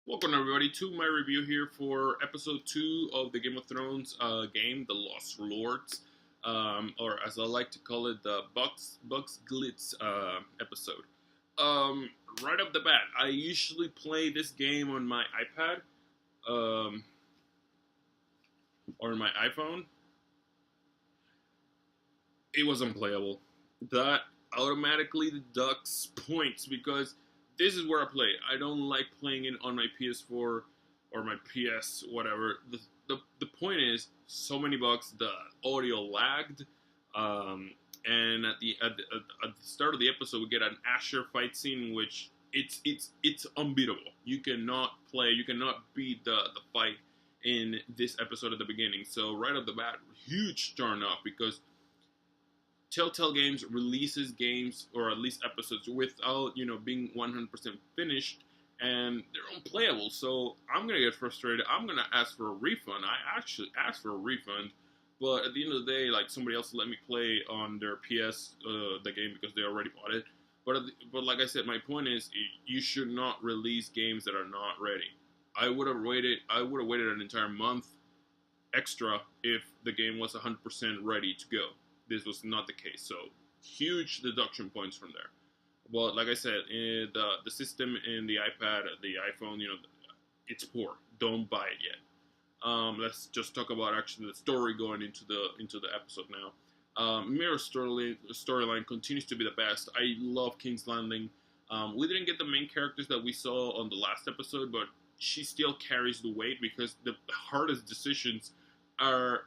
Welcome everybody to my review here for episode 2 of the Game of Thrones game, The Lost Lords, or as I like to call it, the Bucks Glitz episode. Right off the bat, I usually play this game on my iPad or my iPhone. It was unplayable. That automatically deducts points because this is where I play. I don't like playing it on my PS4 or my PS whatever. The point is, so many bugs. The audio lagged, and at the start of the episode, we get an Asher fight scene, which it's unbeatable. You cannot beat the fight in this episode at the beginning. So right off the bat, huge turn off because Telltale Games releases games, or at least episodes, without, being 100% finished, and they're unplayable. So I'm going to get frustrated. I'm going to ask for a refund. I actually asked for a refund, but at the end of the day, like, somebody else let me play on their PS, the game, because they already bought it. But like I said, my point is, you should not release games that are not ready. I would have waited an entire month extra if the game was 100% ready to go. This was not the case, so huge deduction points from there. But like I said, the system in the iPad, the iPhone, it's poor. Don't buy it yet. Let's just talk about actually the story going into the episode now. Mira's storyline continues to be the best. I love King's Landing. We didn't get the main characters that we saw on the last episode, but she still carries the weight because the hardest decisions are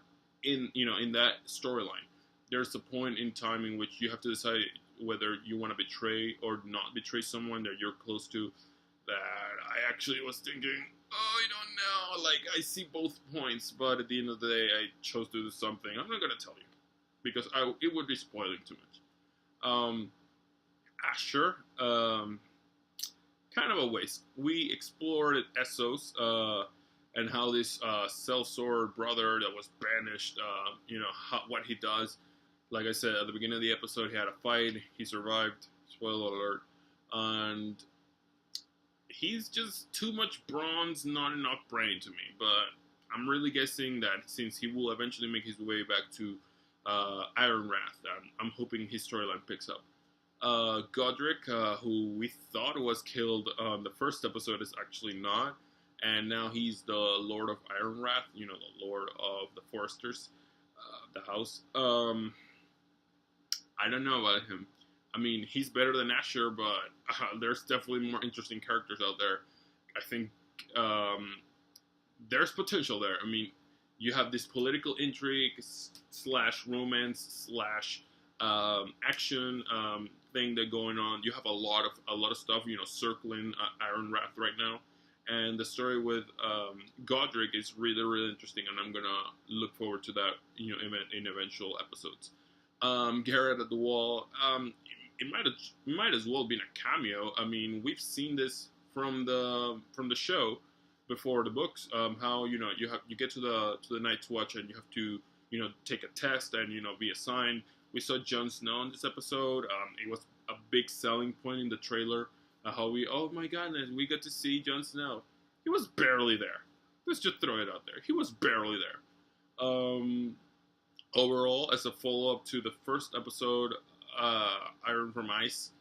in that storyline. There's a point in time in which you have to decide whether you want to betray or not betray someone that you're close to. That I actually was thinking, I don't know. Like, I see both points, but at the end of the day, I chose to do something. I'm not going to tell you because it would be spoiling too much. Asher, kind of a waste. We explored Essos, and how this sellsword brother that was banished, what he does. Like I said, at the beginning of the episode, he had a fight. He survived. Spoiler alert. And he's just too much bronze, not enough brain to me. But I'm really guessing that since he will eventually make his way back to Ironrath, I'm hoping his storyline picks up. Godric, who we thought was killed on the first episode, is actually not. And now he's the Lord of Ironrath, the Lord of the Foresters, the house. I don't know about him. I mean, he's better than Asher, but there's definitely more interesting characters out there. I think there's potential there. I mean, you have this political intrigue / romance / action thing that going on. You have a lot of stuff, circling Ironrath right now. And the story with Godric is really, really interesting, and I'm gonna look forward to that, in eventual episodes. Garrett at the Wall. It might as well been a cameo. I mean, we've seen this from the show before the books. How you get to the Night's Watch and you have to take a test and be assigned. We saw Jon Snow in this episode. It was a big selling point in the trailer. How oh my goodness, we got to see Jon Snow. He was barely there. Let's just throw it out there. He was barely there. Overall, as a follow-up to the first episode, Iron from Ice,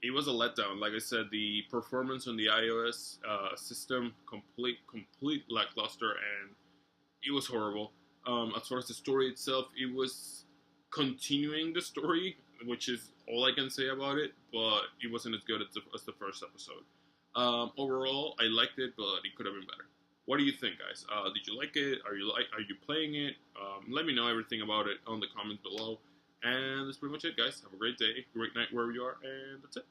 it was a letdown. Like I said, the performance on the iOS system, complete lackluster, and it was horrible. As far as the story itself, it was continuing the story, which is all I can say about it, but it wasn't as good as the first episode. Overall, I liked it, but it could have been better. What do you think, guys? Did you like it? Are you playing it? Let me know everything about it on the comments below. And that's pretty much it, guys. Have a great day, great night wherever you are, and that's it.